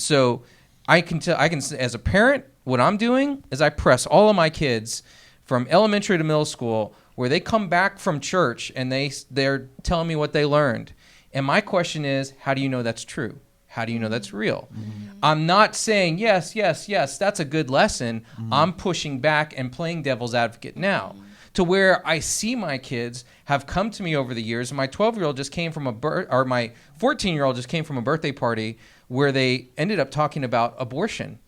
So I can as a parent, what I'm doing is I press all of my kids from elementary to middle school, where they come back from church and they're telling me what they learned. And my question is, how do you know that's true? How do you know that's real? Mm-hmm. I'm not saying, yes, that's a good lesson. Mm-hmm. I'm pushing back and playing devil's advocate now, to where I see my kids have come to me over the years. My 12-year-old just came from my 14-year-old just came from a birthday party where they ended up talking about abortion.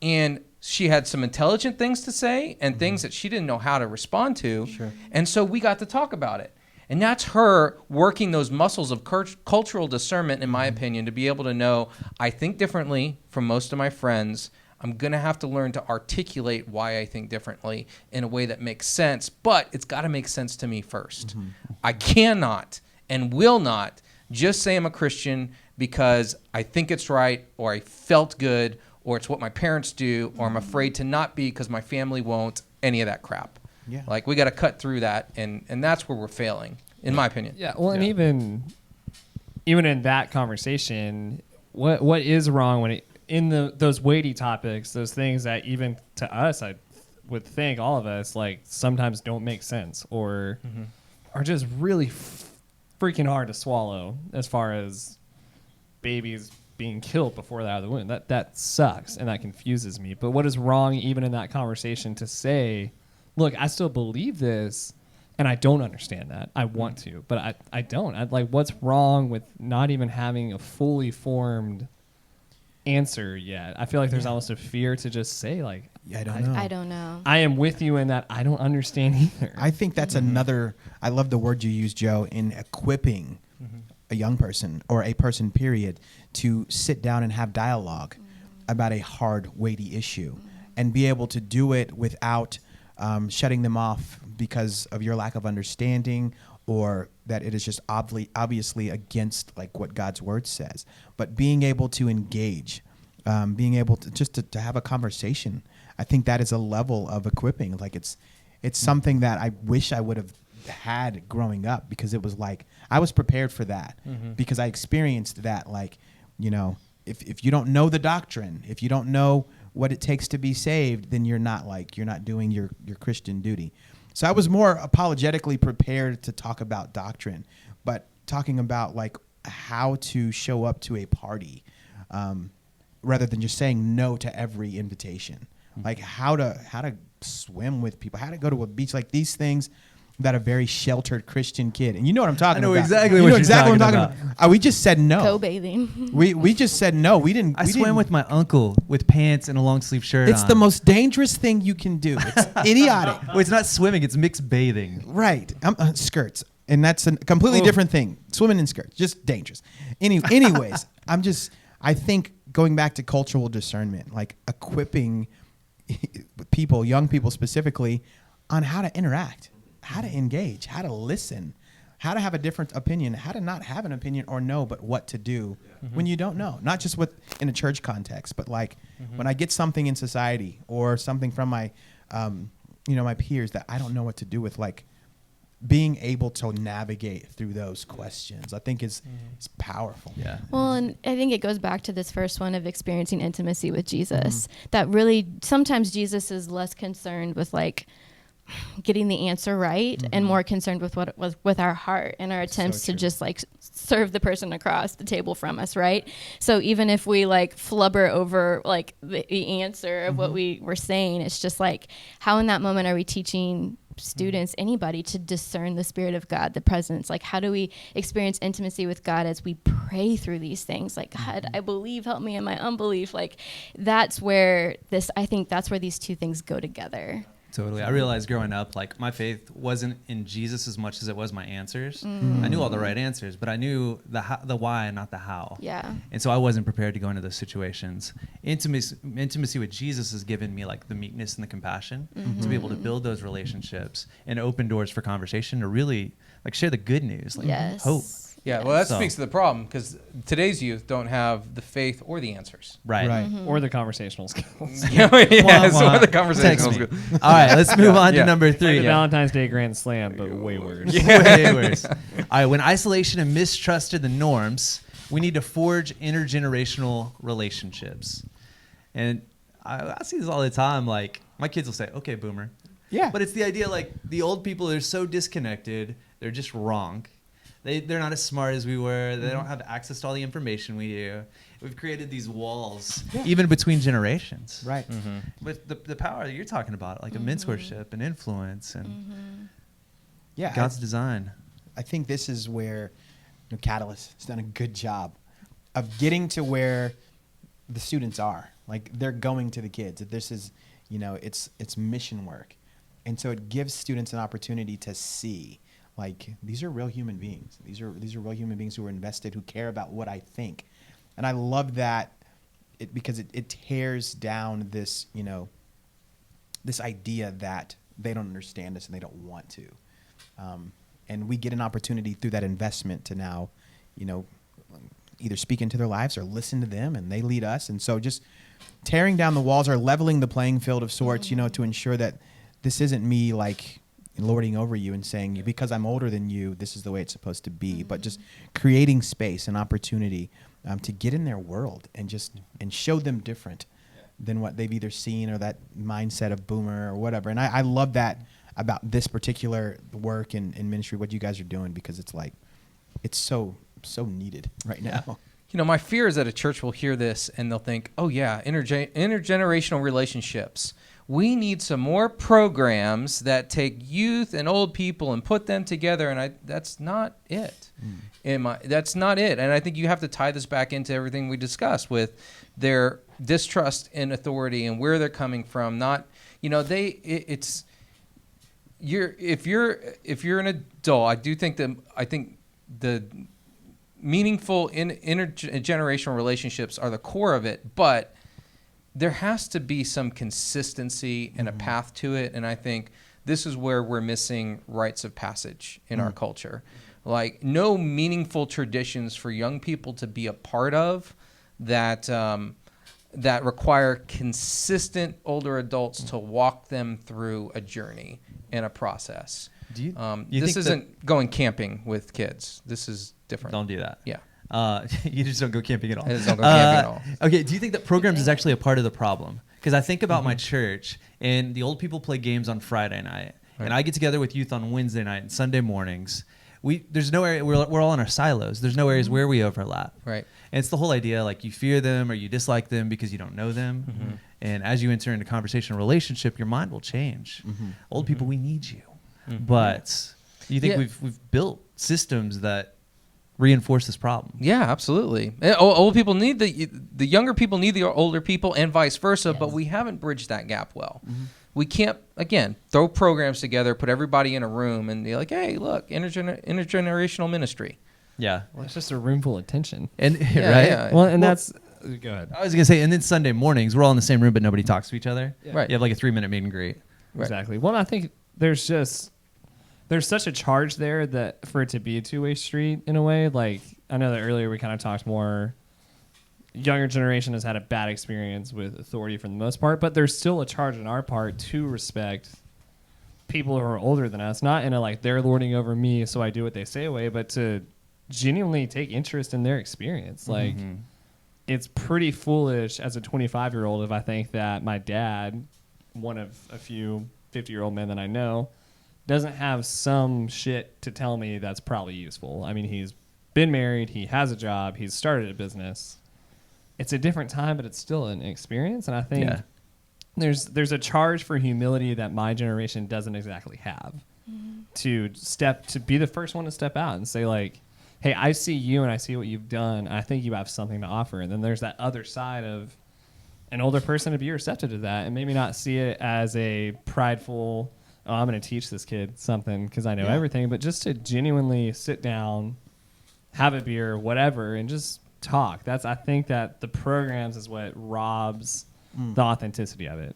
And she had some intelligent things to say and things that she didn't know how to respond to. Sure. And so we got to talk about it. And that's her working those muscles of cultural discernment, in my opinion, to be able to know, I think differently from most of my friends. I'm going to have to learn to articulate why I think differently in a way that makes sense, but it's got to make sense to me first. Mm-hmm. I cannot and will not just say I'm a Christian because I think it's right, or I felt good, or it's what my parents do, or I'm afraid to not be because my family won't, any of that crap. Yeah. Like, we got to cut through that, and that's where we're failing, in my opinion. Yeah, well, and even in that conversation, what is wrong when in those weighty topics, those things that even to us, I would think, all of us, like, sometimes don't make sense or are just really freaking hard to swallow, as far as babies being killed before they're out of the womb. That sucks, and that confuses me. But what is wrong even in that conversation to say, look, I still believe this, and I don't understand that. I want to, but I don't. Like, what's wrong with not even having a fully formed answer yet? I feel like there's almost a fear to just say, like, I don't know. I don't know. I am with you in that I don't understand either. I think that's another, I love the word you use, Joe, in equipping a young person, or a person, period, to sit down and have dialogue about a hard, weighty issue, and be able to do it without shutting them off because of your lack of understanding, or that it is just obviously against, like, what God's word says. But being able to engage, being able to just to have a conversation, I think that is a level of equipping. Like, it's something that I wish I would have had growing up, because it was like I was prepared for that, because I experienced that. Like, you know, if you don't know the doctrine, if you don't know what it takes to be saved, then you're not doing your Christian duty. So I was more apologetically prepared to talk about doctrine, but talking about, like, how to show up to a party, rather than just saying no to every invitation, like how to swim with people, how to go to a beach, like these things that a very sheltered Christian kid, and you know what I'm talking about. I know exactly what you're talking about. We just said no. Co-bathing. We just said no. I swam with my uncle with pants and a long sleeve shirt. It's the most dangerous thing you can do. It's idiotic. Well, it's not swimming. It's mixed bathing. Right. Skirts. And that's a completely different thing. Swimming in skirts. Just dangerous. Anyways, I think going back to cultural discernment, like equipping people, young people specifically, on how to interact, how to engage, how to listen, how to have a different opinion, how to not have an opinion or know, but what to do when you don't know. Not just in a church context, but like when I get something in society or something from my, my peers that I don't know what to do with, like being able to navigate through those questions, I think is powerful. Yeah. Well, and I think it goes back to this first one of experiencing intimacy with Jesus. That really, sometimes Jesus is less concerned with, like, getting the answer right and more concerned with what was with our heart and our attempts to just, like, serve the person across the table from us, right? So even if we, like, flubber over, like, the answer of what we were saying, it's just like, how in that moment are we teaching students, anybody, to discern the Spirit of God, the presence? Like, how do we experience intimacy with God as we pray through these things? Like, God, I believe, help me in my unbelief. Like, I think that's where these two things go together. Totally. I realized growing up, like, my faith wasn't in Jesus as much as it was my answers. I knew all the right answers, but I knew the why and not the how. Yeah. And so I wasn't prepared to go into those situations. Intimacy with Jesus has given me, like, the meekness and the compassion to be able to build those relationships and open doors for conversation to really, like, share the good news, like hope. Yeah, well, that speaks to the problem, because today's youth don't have the faith or the answers. Right. Or the conversational skills. Or the conversational skills. All right, let's move on to number 3. Like the Valentine's Day Grand Slam, but way worse. Way worse. All right, when isolation and mistrust are the norms, we need to forge intergenerational relationships. And I see this all the time. Like, my kids will say, okay, boomer. Yeah. But it's the idea, like, the old people are so disconnected, they're just wrong. They're not as smart as we were. They don't have access to all the information we do. We've created these walls, even between generations. Right. With the power that you're talking about, like a mentorship and influence and Yeah. God's design. I think this is where Catalyst has done a good job of getting to where the students are. Like, they're going to the kids. This is, it's mission work. And so it gives students an opportunity to see, like, these are real human beings. These are real human beings who are invested, who care about what I think. And I love that because it tears down this, this idea that they don't understand us and they don't want to. And we get an opportunity through that investment to now, either speak into their lives or listen to them, and they lead us. And so just tearing down the walls or leveling the playing field of sorts, to ensure that this isn't me like lording over you and saying, because I'm older than you, this is the way it's supposed to be, but just creating space and opportunity to get in their world and show them different than what they've either seen or that mindset of boomer or whatever. And I love that about this particular work in ministry, what you guys are doing, because it's like, it's so needed right now. My fear is that a church will hear this and they'll think, oh yeah, intergenerational relationships. We need some more programs that take youth and old people and put them together, and that's not it. That's not it. And I think you have to tie this back into everything we discussed with their distrust in authority and where they're coming from. Not, if you're an adult, I think the meaningful intergenerational relationships are the core of it, but there has to be some consistency and a path to it. And I think this is where we're missing rites of passage in our culture. Like, no meaningful traditions for young people to be a part of that require consistent older adults to walk them through a journey and a process. This isn't going camping with kids. This is different. Don't do that. Yeah. You just don't go camping at all. I just don't go camping at all. Okay, do you think that programs is actually a part of the problem? Because I think about my church, and the old people play games on Friday night, and I get together with youth on Wednesday night and Sunday mornings. There's no area, we're all in our silos. There's no areas where we overlap. Right. And it's the whole idea, like, you fear them or you dislike them because you don't know them. And as you enter into conversation or relationship, your mind will change. Old people, we need you. But you think we've built systems that reinforce this problem? Yeah, absolutely. Old people need the younger people need the older people, and vice versa. Yes. But we haven't bridged that gap well. We can't, again, throw programs together, put everybody in a room, and be like, "Hey, look, intergenerational ministry." Yeah, well, it's just a room full of tension. And right. Yeah. Well, and that's go ahead. I was gonna say, and then Sunday mornings, we're all in the same room, but nobody talks to each other. Yeah. Right. You have like a 3-minute meet and greet. Right. Exactly. Well, I think there's such a charge there that for it to be a two-way street in a way. Like, I know that earlier we kind of talked more, younger generation has had a bad experience with authority for the most part, but there's still a charge on our part to respect people who are older than us, not in a like they're lording over me so I do what they say away, but to genuinely take interest in their experience. Like, it's pretty foolish as a 25-year-old if I think that my dad, one of a few 50-year-old men that I know, doesn't have some shit to tell me that's probably useful. I mean, he's been married, he has a job, he's started a business. It's a different time, but it's still an experience. And I think there's a charge for humility that my generation doesn't exactly have. To be the first one to step out and say, like, hey, I see you and I see what you've done. I think you have something to offer. And then there's that other side of an older person to be receptive to that and maybe not see it as a prideful, oh, I'm going to teach this kid something because I know everything, but just to genuinely sit down, have a beer, whatever, and just talk. I think that the programs is what robs the authenticity of it.